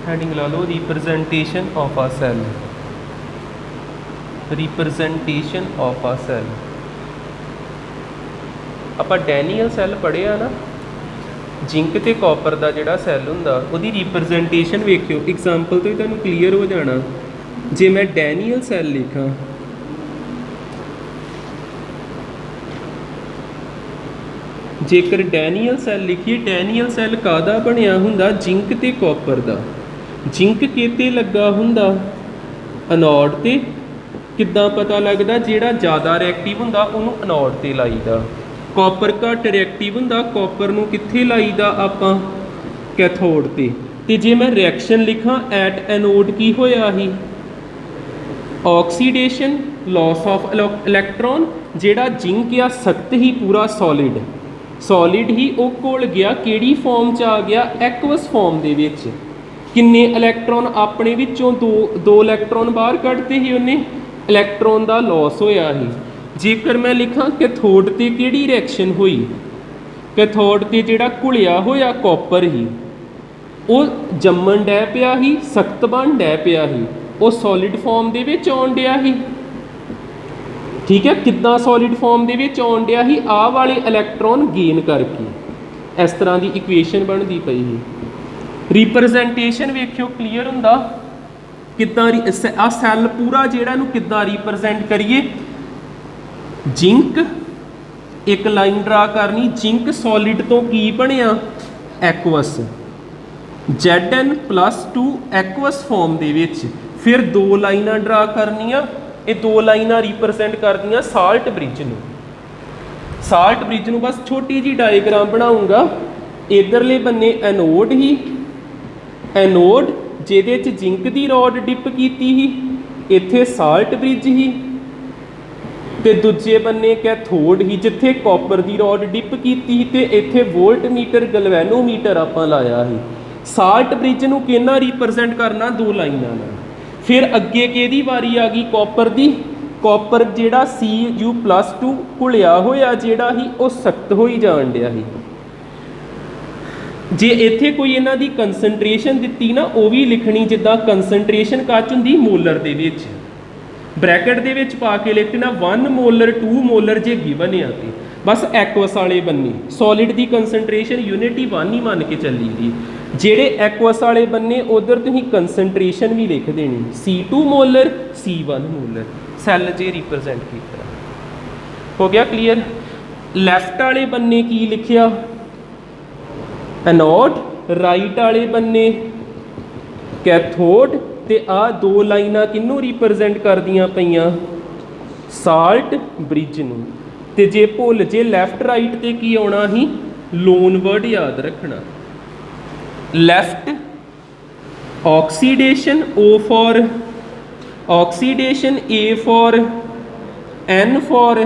Heading ला लो representation of a cell, representation of a cell. ਆਪਾਂ ਡੈਨੀਅਲ ਸੈੱਲ ਪੜ੍ਹਿਆ ਨਾ, जिंक ते कॉपर का जोड़ा सैल हुंदा उहदी रिप्रजेंटेशन वेखियो, एग्जाम्पल तो ही तुहानूं क्लीयर हो जाना। जे मैं डैनीअल सैल लिखा, जेकर डैनीअल सैल लिखिए, डैनीअल सैल कादा बनिया हुंदा, जिंक ते कॉपर का। जिंक किते लगा हुंदा, एनोड ते। किद्दां पता लगदा, जिहड़ा ज़्यादा रिएक्टिव हुंदा उहनूं एनोड ते लाईदा, कॉपर घट रिएक्टिव हुंदा कॉपर नूं कित्थे लाईदा आपां, कैथोड ते जे मैं रिएक्शन लिखा एट एनोड की होया ही, ऑक्सीडेशन, लॉस ऑफ इलैक्ट्रॉन। जिहड़ा जिंक आ सख्त ही पूरा सॉलिड, सॉलिड ही वो घुल गया किहड़ी फॉर्म च आ गया, एक्वस फॉर्म दे विच। किन्ने इलैक्ट्रॉन अपने विचों दो इलैक्ट्रॉन बाहर कढ़ते ही उन्हें, इलैक्ट्रॉन का लॉस होया ही। जेकर मैं लिखा कैथोड ते किहड़ी रिएक्शन हुई, कैथोड ते जिहड़ा घुलिया होया कॉपर ही वो जम्मन डै पिया ही, सख्त बन डै पिया ही, वो सॉलिड फॉर्म दे विच आउण डिया ही। ठीक है, किद्दां सॉलिड फॉर्म दे विच आउण डिया ही, आ वाले इलैक्ट्रॉन गेन करके इस तरह की इक्वेशन बनती पई ही। रिप्रजेंटेशन वेखियो क्लीयर हुंदा, किद्दां आ सैल पूरा जिहड़ा नूं किद्दां रिप्रजेंट करिए। जिंक एक लाइन ड्रा करनी, जिंक सॉलिड तो की बनिया, एक्वस, Zn+2 एक्वस फॉर्म दे विच। फिर दो लाइनां ड्रा करनियां, ये दो लाइनां रिप्रजेंट करदियां साल्ट ब्रिज नूं। साल्ट ब्रिज नूं बस छोटी जी डायग्राम बनाऊंगा। इधरले बन्ने एनोड ही, एनोड जिहदे च जिंक दी रॉड डिप कीती ही, इत्थे साल्ट ब्रिज ही, ते दूजे बन्ने कैथोड ही जिथे कॉपर की रॉड डिप की, ते इत्थे वोल्टमीटर गलवैनोमीटर आपां लाया ही। साल्ट ब्रिज नूं किहना रिप्रजेंट करना, दो लाइनां नाल। फिर अगे किहदी वारी आ गई, कॉपर दी। कॉपर जिहड़ा Cu+2 घुलिया होया जिहड़ा ही वो सख्त होई जाण डिया ही। जे इत्थे कोई इन्हां दी कंसनट्रेशन दित्ती ना, वो भी लिखनी, जिद्दां कंसनट्रेशन कच हुंदी मोलर दे विच, ब्रैकेट दे विच पा के लिखना 1 मोलर 2 मोलर जे गिवन है ते बस एक्वस वाले बन्ने सॉलिड की कंसनट्रेशन यूनिट ही 1 ही मान के चली दी। जेड़े एक्वस वाले बन्ने उधर तुसीं कंसनट्रेशन भी लिख देनी, C2 molar C1 molar, cell जे रिप्रजेंट किया। हो गया क्लीयर। लैफ्ट वाले बन्ने की लिखिया, एनोड, राइट वाले बन्ने कैथोड। ते आ दो लाइनां किनू रिप्रजेंट करदियां पईयां, साल्ट ब्रिज नूं। ते जे भुल जे लैफ्ट राइट ते की आउणा ही, लोन वर्ड याद रखना। Left oxidation, O for oxidation, A for N for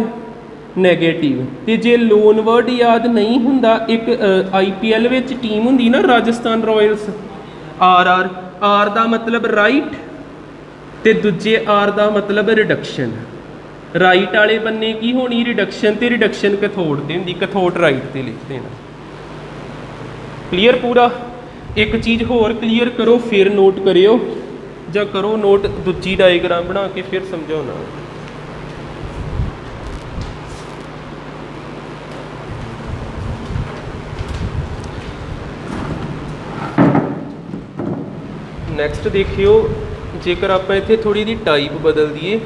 negative. ते जे लोन वर्ड याद नहीं हुंदा, एक IPL विच टीम हुंदी ना राजस्थान रॉयल्स, RR, आर का मतलब राइट, तो दूजे आर का मतलब रिडक्शन। राइट वाले बन्ने की होनी रिडक्शन, तो रिडक्शन कैथोड ते हुंदी, कैथोड राइट ते लिख देना। क्लीयर पूरा। एक चीज़ होर क्लीयर करो फिर नोट करियो, जां करो नोट दूजी डायग्राम बना के फिर समझाना। नैक्सट देखियो, जेकर आप इत्थे थोड़ी जी टाइप बदल दिए,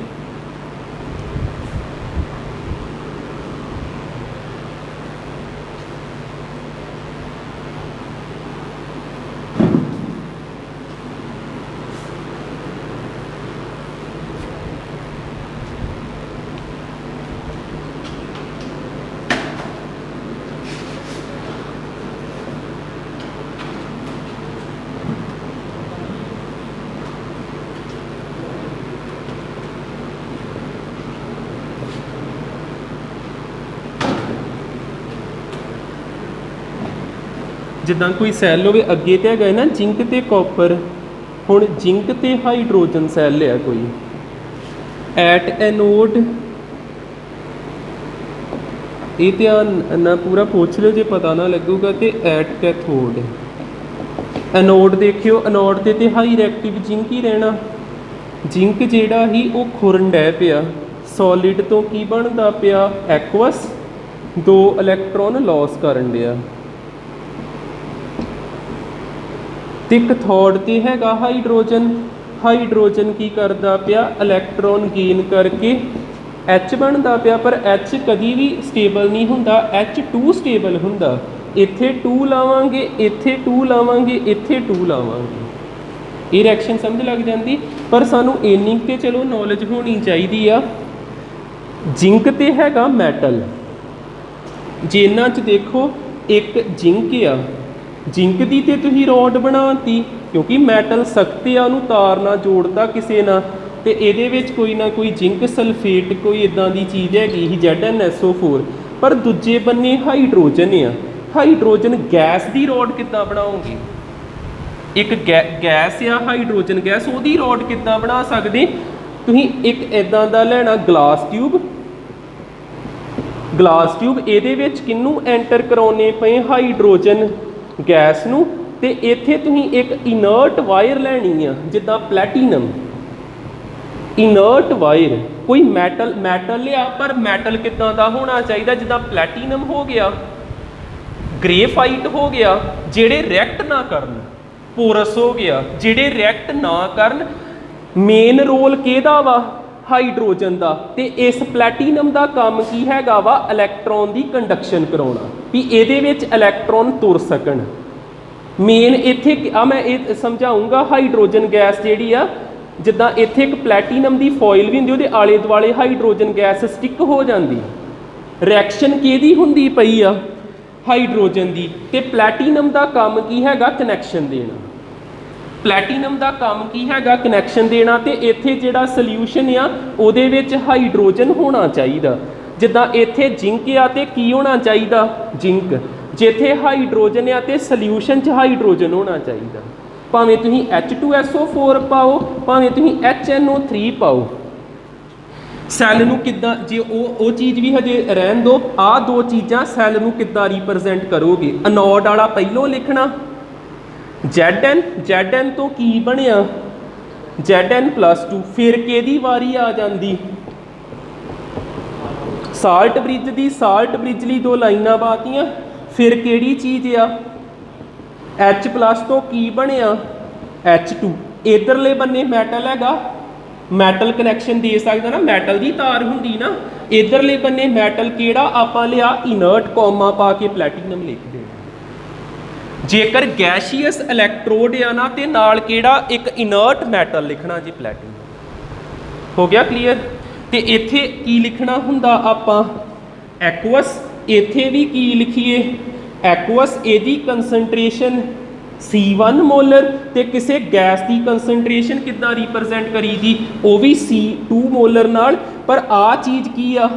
जिदा कोई सैल हो अगे तो है ना जिंक तो कॉपर, हुण जिंक तो हाइड्रोजन सैल है कोई, एट एनोड, ये ध्यान ना पूरा पूछ लो जो पता ना लगूगा, तो एट कैथोड एनोड देखियो, एनोड ते हाई रिएक्टिव जिंक ही रहना। जिंक जिहड़ा ही वो खुरन डै पिया, सॉलिड तो की बनता पिया एक्वस, 2 इलैक्ट्रॉन लॉस करन दिया। ते कैथोड ते हैगा हाइड्रोजन, हाइड्रोजन की करता पिया इलैक्ट्रॉन गेन करके एच बनता पिया, पर एच कभी भी स्टेबल नहीं हुंदा, H2 स्टेबल हुंदा। इत्थे 2 लावांगे, इत्थे 2 लावांगे, इत्थे 2 लावांगे, ये रिएक्शन समझ लग जाती। पर सानू इन्नी ते चलो नॉलेज होनी चाहिए आ। जिंक ते हैगा मैटल, जे इन्हां च देखो एक जिंक आ, जिंक दी ते तुसीं रॉड बनाती, क्योंकि मैटल सख्त आ, उहनूं तार ना जोड़ता किसी ना, तो ये कोई ना कोई जिंक सल्फेट कोई इदां दी चीज़ हैगी ही ZnSO4। पर दूजे बन्ने हाइड्रोजन आ, हाइड्रोजन गैस की रॉड किद्दां बनाओगे? एक गैस आ हाइड्रोजन गैस, वो रॉड किद्दां बना सकते? तुसीं एक इदां दा लेना ग्लास ट्यूब, ग्लास ट्यूब ये किनू एंटर कराने पे हाइड्रोजन गैस नूं, ते इत्थे तुसीं एक इनर्ट वायर लैनी आ जिद्दां प्लैटीनम, इनर्ट वायर कोई मैटल लिया, पर मैटल किद्दां दा होना चाहिए जिद्दां प्लैटीनम हो गया, ग्रेफाइट हो गया, जेड़े रिएक्ट ना करन, पोरस हो गया, जेड़े रिएक्ट ना करन। मेन रोल किहदा वा? हाइड्रोजन का। तो इस प्लैटीनम का काम की हैगा वा? इलैक्ट्रॉन की कंडक्शन कराउणा, भी इहदे विच इलैक्ट्रॉन तुर सकन। मेन इत्थे मैं ये समझाऊँगा, हाइड्रोजन गैस जिहड़ी आ, जिद्दां इत्थे एक प्लैटीनम की फॉइल भी हुंदी, उहदे आले दुआले हाइड्रोजन गैस स्टिक हो जाती, रिएक्शन किहदी हुंदी पई आ? हाइड्रोजन की। ते प्लैटीनम का काम की हैगा? कनैक्शन देना। प्लैटीनम का काम की हैगा? कनैक्शन देना। तो इत्थे जिहड़ा सल्यूशन आ उहदे विच हाइड्रोजन होना चाहिए, जिद्दां इत्थे जिंक आ ते की होना चाहिए? जिंक। जिथे हाइड्रोजन आ ते सल्यूशन च हाइड्रोजन होना चाहिए, भावें तुसीं H2SO4 पाओ, भावें तुसीं HNO3 पाओ। सैल नूं किद्दां, जे वो चीज़ भी हजे रहन दो, आ 2 चीज़ां सैल नूं किद्दां रिप्रजेंट करोगे? अनोड वाला पहलों लिखना Zn तो की बनिया Zn+2, फिर किहदी वारी आ जाती? साल्ट ब्रिज की। साल्ट ब्रिज लई 2 लाइनां पातियां, फिर किहड़ी चीज़ आ? H+ तो की बनिया H2। इधरले बन्ने मैटल हैगा, मैटल कनैक्शन दे सकदा ना, मैटल की तार हुंदी ना। इधरले बन्ने मैटल किहड़ा आपां लिया? इनर्ट कॉमा पा के प्लैटीनम लिख देना। जेकर गैशियस इलैक्ट्रोड आ ना, तो नाल किहड़ा? एक इनर्ट मैटल लिखना जी, प्लैटीनम। हो गया क्लीयर? तो इत्थे की लिखना हुंदा आपां? एक्वस। इत्थे भी की लिखीए? एक्वस। इहदी कंसनट्रेशन C1 मोलर, तो किसी गैस की कंसनट्रेशन किद्दां रिप्रजेंट करी दी? वो भी C2 मोलर नाल। पर आ चीज़ की आ?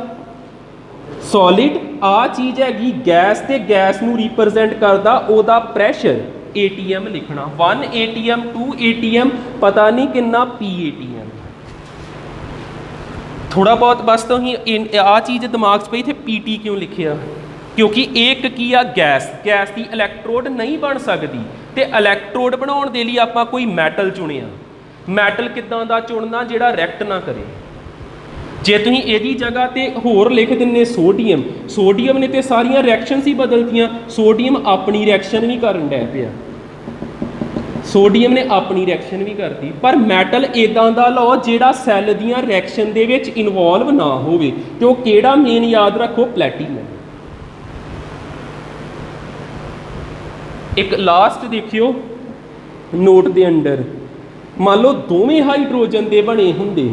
सॉलिड। आ चीज़ हैगी गैस, ते गैस नूं रिप्रजेंट करदा ओदा प्रैशर। ATM लिखना, 1 ATM 2 ATM, पता नहीं कितना PATM। थोड़ा बहुत बस तो ही आ चीज़ दिमाग च पई, थे PT क्यों लिखिया? क्योंकि एक की आ गैस, गैस की इलैक्ट्रोड नहीं बन सकती, तो इलैक्ट्रोड बनाने के लिए आपां कोई मैटल चुनिया। मैटल किद्दां दा चुनना? जिहड़ा रिएक्ट ना करे। जे तुसीं इहदी जगह ते होर लिख दिंदे सोडियम, सोडियम ने तो सारियां रिएक्शनस ही बदलतियां, सोडियम अपनी रिएक्शन भी करन डै पिया, सोडियम ने अपनी रिएक्शन भी करती। पर मैटल इदां दा लो जिहड़ा सैल दीयां रिएक्शन दे विच इनवॉल्व ना होवे, ते ओह किहड़ा? मेन याद रखो, प्लैटीनम। एक लास्ट देखियो नोट दे अंडर, मान लो दोवें हाइड्रोजन दे बने हुंदे,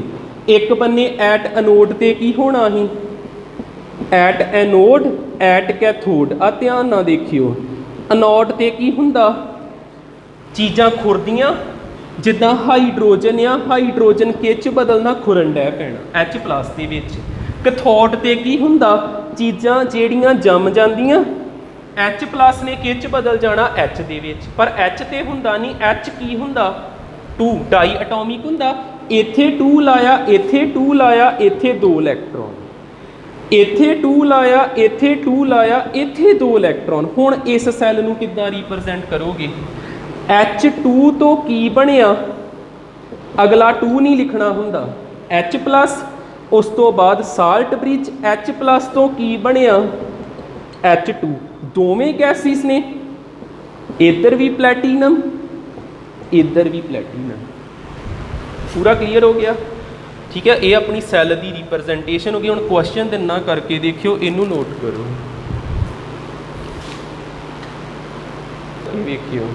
एक बन्ने एट एनोड ते की होना ही? At anode at cathode. आ ध्यान ना देखियो, एनोड ते की हुंदा? चीज़ां खुरदियां, जिद्दां हाइड्रोजन आ, हाइड्रोजन किच बदलना? खुरन डै पैना H+ दे विच। कैथोड ते की हुंदा? चीज़ां जेहड़ियां जम जांदियां, H+ ने किच बदल जाना H दे विच। पर H ते हुंदा नहीं, H की हुंदा? 2 डाई एटॉमिक हुंदा। इत्थे 2 लाया, इत्थे 2 लाया, इत्थे 2 इलैक्ट्रॉन, इत्थे 2 लाया, इत्थे 2 लाया, इत्थे 2 इलैक्ट्रॉन। हुण इस सैल नूं किद्दां रिप्रजेंट करोगे? H2 तो की बनिया, अगला 2 नहीं लिखना हुंदा, H+ उस तो बाद साल्ट ब्रिज H+ तो की बनिया H2, दोवें गैसिस ने, इधर भी प्लैटिनम इधर भी प्लैटिनम। पूरा क्लीयर हो गया? ठीक है, ये अपनी सैल की रिप्रजेंटेशन हो गई। हुण क्वेश्चन दिना करके देखियो, इनू नोट करो, देखियो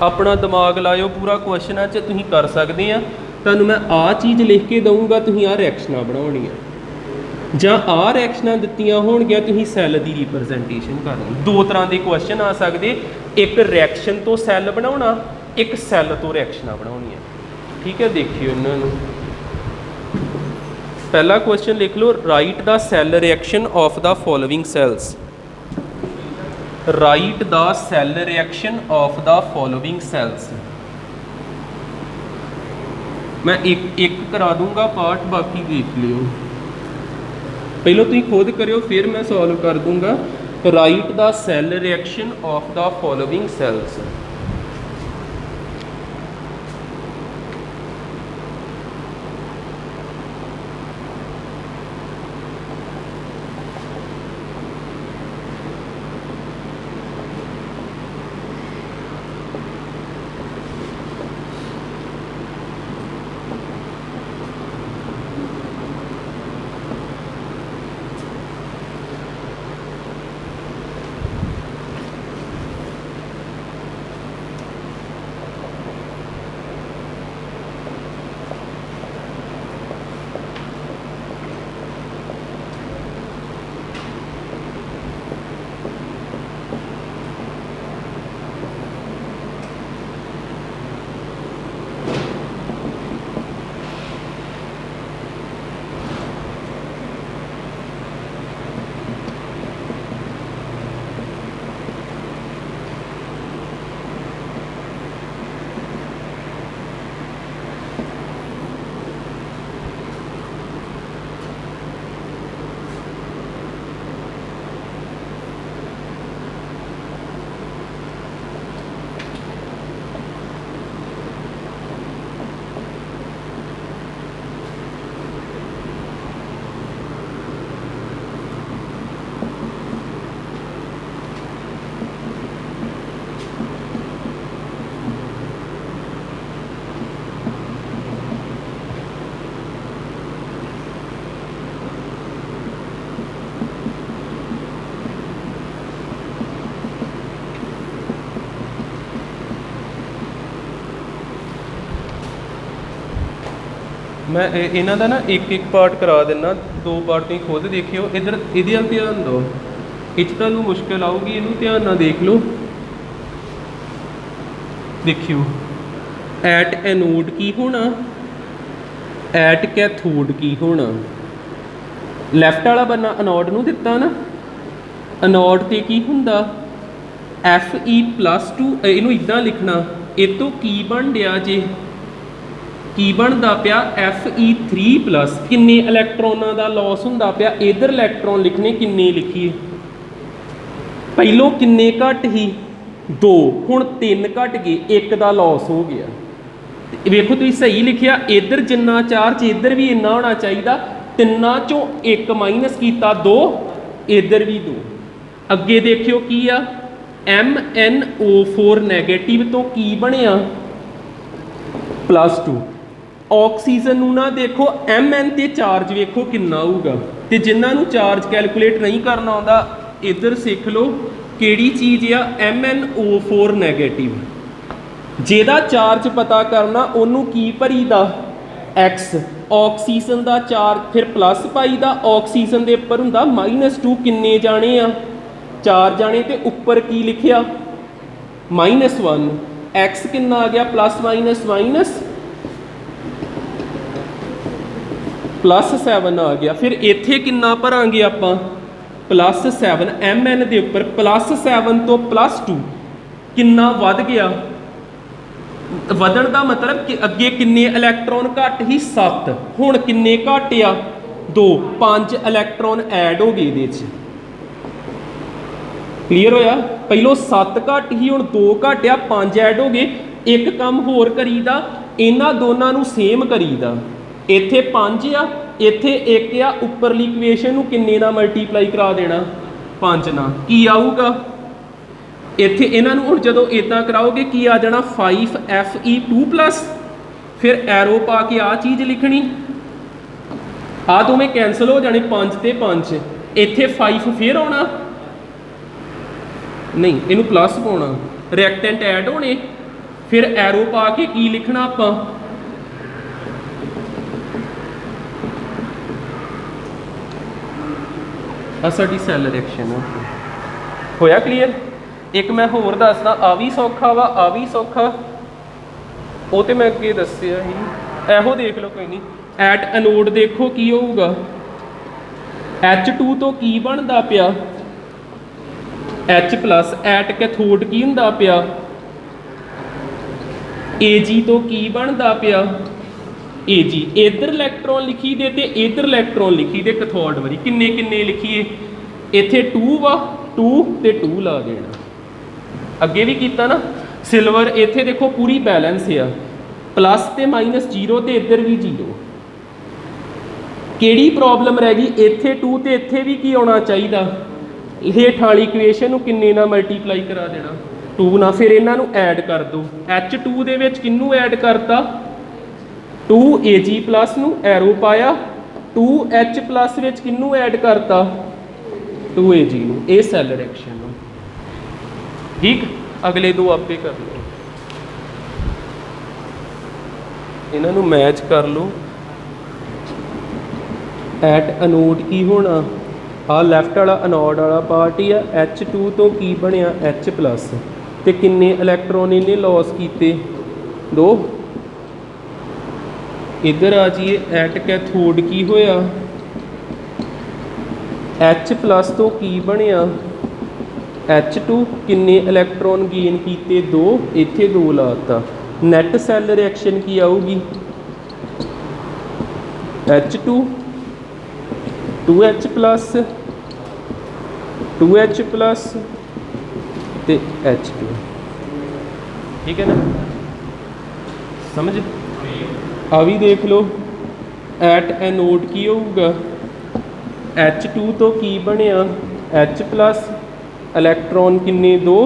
अपना दिमाग लाओ, पूरा क्वेश्चन च तुसीं कर सकते हैं। तुहानूं मैं आ चीज़ लिख के दूँगा, तुसीं आ रिएक्शनां बनाउणियां जां आ रिएक्शनां दित्तियां होणगियां, तुसीं सैल की रिप्रजेंटेशन करनी। दो तरह के क्वेश्चन आ सकते, एक रिएक्शन तो सैल बनाउणा, एक सैल तो रिएक्शनां बनाउणियां। ठीक है, देखियो इन्हां। पहला क्वेश्चन लिख लो, write the cell reaction of the following cells. Write the cell reaction of the following cells. मैं एक करा दूंगा पार्ट, बाकी देख लियो। पहले तुम खुद करो, फिर मैं सॉल्व कर दूंगा। Write the cell reaction of the following cells. मैं इन्हों का ना एक पार्ट करा देना, दो पार्ट तुम खुद देखियो। इधर ये ध्यान दो, इस तुहानूं मुश्किल आऊगी, इनू ध्यान ना देख लो। देखियो एट एनोड की होना, एट कैथोड की होना। लैफ्ट वाला बन्ना एनोड नूं दिता ना, एनोड ते की हुंदा Fe+2। इनू इदां लिखना, ये तो की बन दिया जे, की बनता पिया Fe3+। किन्ने इलैक्ट्रॉनां दा लॉस हुंदा पिया, इधर इलैक्ट्रॉन लिखने किन्ने लिखिए, पहलों किन्ने घट ही 2, हुण 3 घट गए, एक का लॉस हो गया। वेखो तुसीं सही लिखिया, इधर जिन्ना चार्ज इधर भी इन्ना होना चाहिए, तिन्ना चों एक माइनस किया 2, इधर भी 2। अगे देखियो की आ, MnO4 नैगेटिव तो की बनिया +2। ऑक्सीजन नूं ना देखो, Mn ते चार्ज वेखो किन्ना होगा। तो जिन्होंने चार्ज कैलकुलेट नहीं करना आउंदा, इधर सीख लो किहड़ी चीज़ आ, MnO4 नैगेटिव। जिहदा चार्ज पता करना, उन्होंने की भरी दा X। ऑक्सीजन का चार्ज फिर प्लस पाई दा, ऑक्सीजन के उपर हुंदा -2। किन्ने जाने आ, 4 जाने, तो उपर की लिखिया -1। X किन्ना आ गया, +- +7 आ गया। फिर इत्थे किन्ना भरांगे आपां, +7। Mn के उपर +7 तो +2 किन्ना वध गया। वधण का मतलब कि अगे किन्ने इलैक्ट्रॉन घट ही 7, हुण किन्ने घट आ 2, 5 इलैक्ट्रॉन ऐड हो गए। ये क्लीयर होया। पहलों 7 घट ही, हुण 2 घट आ, 5 ऐड हो गए। एक काम होर करीदा, इन्हां दोनों नूं सेम करीदा। इत्थे 5 आ, इत्थे 1 आ, उपरली इक्वेशन नूं किन्ने नाल मल्टीप्लाई करा देना, 5 नाल। की आऊगा इत्थे इन्हां नूं हुण जदों इदां कराओगे की आ जाना 5fe2+, फिर एरो पा के आ चीज़ लिखनी, आ दोवें कैंसल हो जाने, 5 ते 5, इत्थे 5 फिर आना, नहीं इनू प्लस पाना, रिएक्टेंट ऐड होने, फिर एरो पा के की लिखना आपां, साडी सैल रिएक्शन होया। क्लीयर। एक मैं होर दसदा, आ भी सौखा वा, आ भी सौखा, वो तो मैं अगे दसिया ही, एहो देख लो कोई नहीं। एट एनोड देखो की होगा, H2 तो की बनता पिया H+, एट कैथोड की हुंदा पिया Ag तो की बनता पिया Ag। इधर इलैक्ट्रॉन लिखी दे ते इधर इलैक्ट्रॉन लिखी दे कैथोड वाली, किन्ने किन्ने लिखीए, इत्थे 2 वा, 2 ते 2 ला देना। अगे भी किया ना, सिल्वर इत्थे देखो पूरी बैलेंस आ, प्लस ते -0 ते इधर भी 0। किहड़ी प्रॉब्लम रह गई, इत्थे 2 ते इत्थे भी की आना चाहिए, हेठ वाली इक्वेशन नूं किन्ने नाल मल्टीप्लाई करा देना, 2 ना, फिर इन्हां नूं ऐड कर दो। H2 दे विच किन्नू ऐड करता, 2Ag+ नूं एरो पाया, 2H+ विच किन्नू ऐड करता, 2Ag नूं। ये सैल रिएक्शन ठीक। अगले दो आपे कर लो, इन्हां नूं मैच कर लो। एट एनोड की होना, आ लैफ्ट वाला एनोड वाला पार्ट ही आ, H2 तो की बनया H+, ते किन्ने इलैक्ट्रॉन इन्हें लॉस किए, 2। इधर आ जाइए, एट कैथोड की होया, H+ तो की बनया H2, किन्ने इलैक्ट्रॉन गेन किए, 2, इत्थे 2 लाता। नैट सैल रिएक्शन की आऊगी, H2 2H+, 2H+ ते H2, ठीक है ना, समझ। आ भी देख लो, एट एनोड की होगा, H2 तो की बनया H+, इलैक्ट्रॉन किन्ने, 2,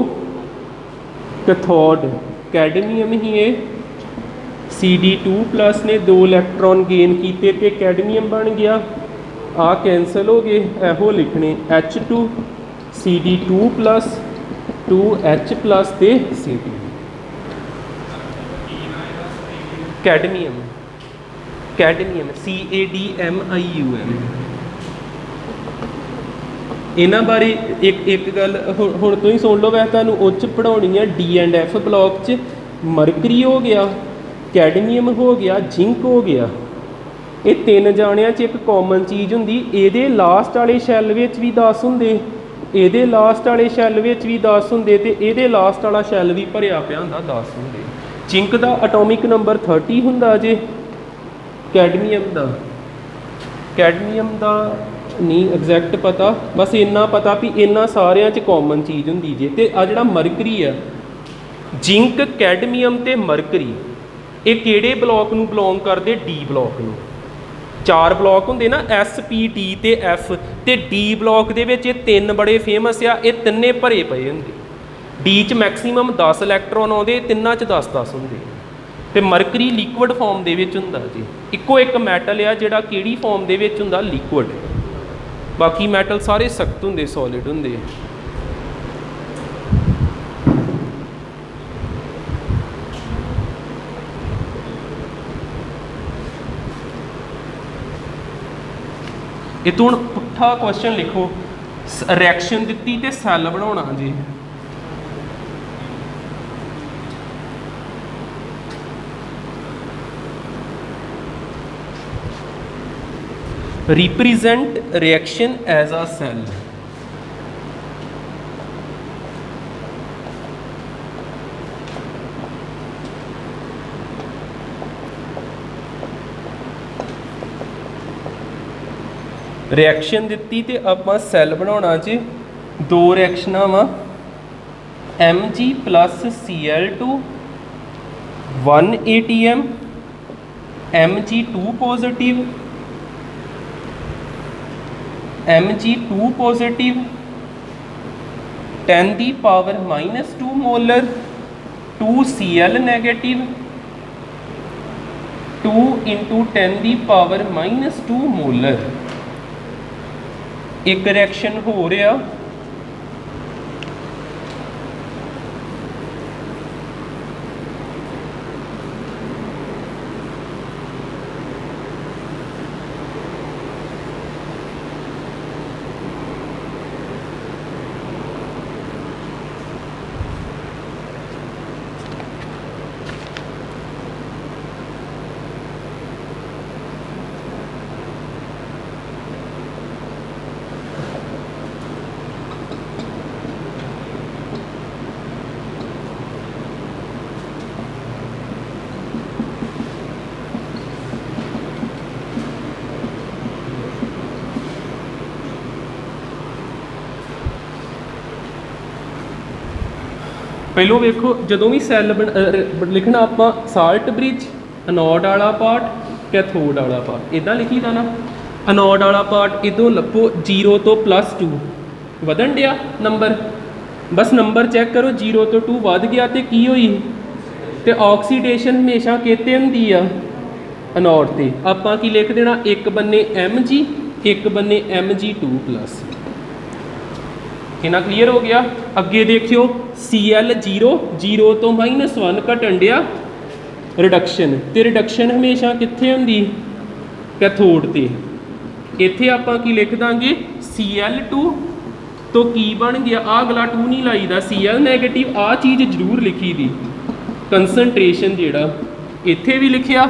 कैथोड कैडमियम ही है, Cd2+ ने 2 इलैक्ट्रॉन गेन किए तो कैडमियम बन गया, आ कैंसल हो गए, एहो लिखने H2 Cd2+, 2H+ ते Cd। Cadmium, cadmium CADMIUM। इन्हां बारे एक गल हुण तो ही सुन लो, वैसे तुहानूं उच्च पढ़ाउणी है D&F ब्लॉक च। मरकरी हो गया, कैडमियम हो गया, जिंक हो गया, ये 3 जाणिਆਂ च एक कॉमन चीज़ हुंदी, इहदे लास्ट वाले शैल विच भी 10 हुंदे, इहदे लास्ट वाले शैल विच भी 10 हुंदे, ते इहदे लास्ट वाला शैल भी भरिया पिया हुंदा 10 हुंदे। जिंक दा एटॉमिक नंबर 30 हुंदा जे, कैडमियम दा नहीं एग्जैक्ट पता, बस इन्ना पता भी इन्ना सारिਆਂ च कॉमन चीज़ हुंदी जे। ते आ जिहड़ा मरकरी है, जिंक, कैडमियम ते मरकरी, ये किहड़े ब्लॉक नूं बिलोंग करदे, डी ब्लॉक नूं। 4 ब्लॉक हुंदे ना, S P T ते F, ते डी ब्लॉक दे विच ये 3 बड़े फेमस आ, ये तिन्ने भरे पए हुंदे। डी च मैक्सीमम 10 इलैक्ट्रॉन आउंदे, तिन्नां च 10-10 हुंदे, ते मरकरी लिक्विड फॉर्म दे विच हुंदा जी। इक्को एक मैटल आ जिहड़ा किहड़ी फॉर्म दे विच हुंदा, लिक्विड, बाकी मैटल सारे सख्त हुंदे, सॉलिड हुंदे। ये तो हुण पुट्ठा क्वेश्चन लिखो, रिएक्शन दित्ती ते सैल बनाउणा जी। Represent reaction as a cell. Reaction दित्ती ते आपां सैल बनाउणा जी। दो रिएक्शनां वा Mg plus Cl2 1 ATM Mg2 positive Mg2 positive 10 की पावर -2 मोलर 2 Cl नेगेटिव 2 × 10 की पावर -2 मोलर। एक रिएक्शन हो रहा ਪਹਿਲੋਂ ਵੇਖੋ ਜਦੋਂ ਵੀ ਸੈੱਲ ਲਿਖਣਾ ਆਪਾਂ ਸਾਲਟ ਬ੍ਰਿਜ ਅਨੋਡ ਵਾਲਾ ਪਾਰਟ ਕੈਥੋਡ ਵਾਲਾ ਪਾਰਟ ਇਦਾਂ ਲਿਖੀਦਾ ਨਾ। ਅਨੋਡ ਵਾਲਾ ਪਾਰਟ ਇਦੋਂ ਲੱਭੋ 0 ਤੋਂ +2 ਵਧਣ ਡਿਆ ਨੰਬਰ, ਬਸ ਨੰਬਰ ਚੈੱਕ ਕਰੋ 0 ਤੋਂ 2 ਵੱਧ ਗਿਆ ਤੇ ਕੀ ਹੋਈ ਤੇ ਆਕਸੀਡੇਸ਼ਨ ਹਮੇਸ਼ਾ ਕਿਤੇ ਹੁੰਦੀ ਆ ਅਨੋਡ ਤੇ। ਆਪਾਂ ਕੀ ਲਿਖ ਦੇਣਾ ਇੱਕ ਬੰਨੇ Mg ਇੱਕ ਬੰਨੇ Mg2+। ਕਿੰਨਾ ਕਲੀਅਰ ਹੋ ਗਿਆ। ਅੱਗੇ ਦੇਖਿਓ Cl 0 ਤੋਂ -1 ਘਟਣ ਡਿਆ ਰਿਡਕਸ਼ਨ ਤੇ ਰਿਡਕਸ਼ਨ ਹਮੇਸ਼ਾ ਕਿੱਥੇ ਹੁੰਦੀ ਕੈਥੋਡ ਤੇ। ਇੱਥੇ ਆਪਾਂ ਕੀ ਲਿਖ ਦਾਂਗੇ Cl2 ਤੋਂ ਕੀ ਬਣ ਗਿਆ ਆਹ ਅਗਲਾ 2 ਨਹੀਂ ਲਾਈਦਾ Cl ਨੈਗੇਟਿਵ ਆਹ ਚੀਜ਼ ਜ਼ਰੂਰ ਲਿਖੀ ਦੀ ਕੰਸਨਟ੍ਰੇਸ਼ਨ ਜਿਹੜਾ ਇੱਥੇ ਵੀ ਲਿਖਿਆ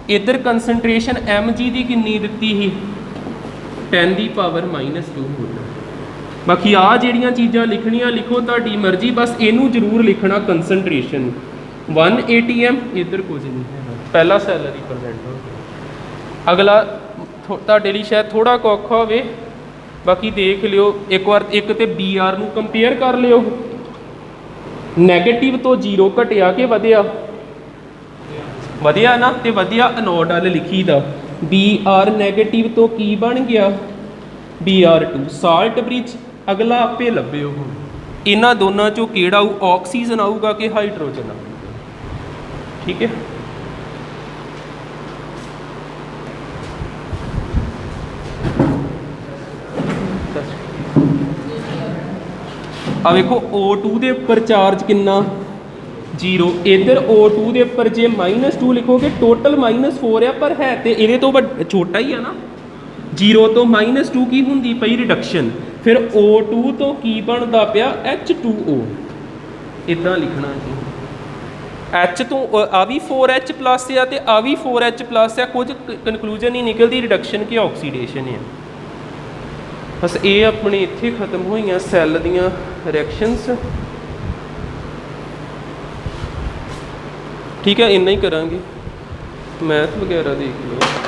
ਇੱਧਰ ਕੰਸਨਟ੍ਰੇਸ਼ਨ Mg ਦੀ ਕਿੰਨੀ ਦਿੱਤੀ ਸੀ 10 ਦੀ ਪਾਵਰ -2 ਮੋਲਰ। ਬਾਕੀ ਆ ਜਿਹੜੀਆਂ ਚੀਜ਼ਾਂ ਲਿਖਣੀਆਂ ਲਿਖੋ ਤੁਹਾਡੀ ਮਰਜ਼ੀ, ਬਸ ਇਹਨੂੰ ਜ਼ਰੂਰ ਲਿਖਣਾ ਕੰਸਨਟ੍ਰੇਸ਼ਨ 1 ATM ਇੱਧਰ ਕੁਝ ਨਹੀਂ ਹੈ ਪਹਿਲਾ ਸੈੱਲ ਰਿਪਰੈਜ਼ੈਂਟ ਹੋ ਗਿਆ। ਅਗਲਾ ਤੁਹਾਡੇ ਲਈ ਸ਼ਾਇਦ ਥੋੜਾ ਕੁ ਔਖਾ ਹੋਵੇ, ਬਾਕੀ ਦੇਖ ਲਿਓ ਇੱਕ ਵਾਰ ਇੱਕ ਤੇ Br ਨੂੰ ਕੰਪੇਅਰ ਕਰ ਲਿਓ ਨੈਗੇਟਿਵ ਤੋਂ 0 ਘਟਿਆ ਕਿ ਵਧਿਆ ਵਧਿਆ ਨਾ ਤੇ ਵਧਿਆ ਅਨੋਡ ਵੱਲ ਲਿਖੀ ਦਾ Br ਨੈਗੇਟਿਵ ਤੋਂ ਕੀ ਬਣ ਗਿਆ Br2 ਸਾਲਟ ਬ੍ਰਿਜ। ਅਗਲਾ ਆਪੇ ਲੱਭਿਓ ਹੁਣ ਇਹਨਾਂ ਦੋਨਾਂ ਚੋਂ ਕਿਹੜਾ ਆਊ ਆਕਸੀਜਨ ਆਊਗਾ ਕਿ ਹਾਈਡਰੋਜਨ ਆਊਗਾ। ਠੀਕ ਹੈ ਆ ਵੇਖੋ O2 ਦੇ ਉੱਪਰ ਚਾਰਜ ਕਿੰਨਾ 0 ਇੱਧਰ O2 ਦੇ ਉੱਪਰ ਜੇ -2 ਲਿਖੋਗੇ ਟੋਟਲ -4 ਆ ਪਰ ਹੈ ਤੇ ਇਹਦੇ ਤੋਂ ਛੋਟਾ ਹੀ ਆ ਨਾ 0 ਤੋਂ -2 ਕੀ ਹੁੰਦੀ ਪਈ ਰਿਡਕਸ਼ਨ ਫਿਰ O2 ਤੋਂ ਕੀ ਬਣਦਾ ਪਿਆ H2O ਇਦਾਂ ਲਿਖਣਾ ਜੀ। H ਤੋਂ ਆ ਵੀ 4H+ ਆ ਤੇ ਆ ਵੀ 4H+ ਆ ਕੁਝ ਕਨਕਲੂਜਨ ਨਹੀਂ ਨਿਕਲਦੀ ਰਿਡਕਸ਼ਨ ਕਿ ਆਕਸੀਡੇਸ਼ਨ ਆ। ਬਸ ਇਹ ਆਪਣੇ ਇੱਥੇ ਖਤਮ ਹੋਈਆਂ ਸੈੱਲ ਦੀਆਂ ਰਿਐਕਸ਼ਨਸ। ਠੀਕ ਹੈ ਇੰਨਾ ਹੀ ਕਰਾਂਗੇ ਮੈਥ ਵਗੈਰਾ ਦੇਖ ਲਓ।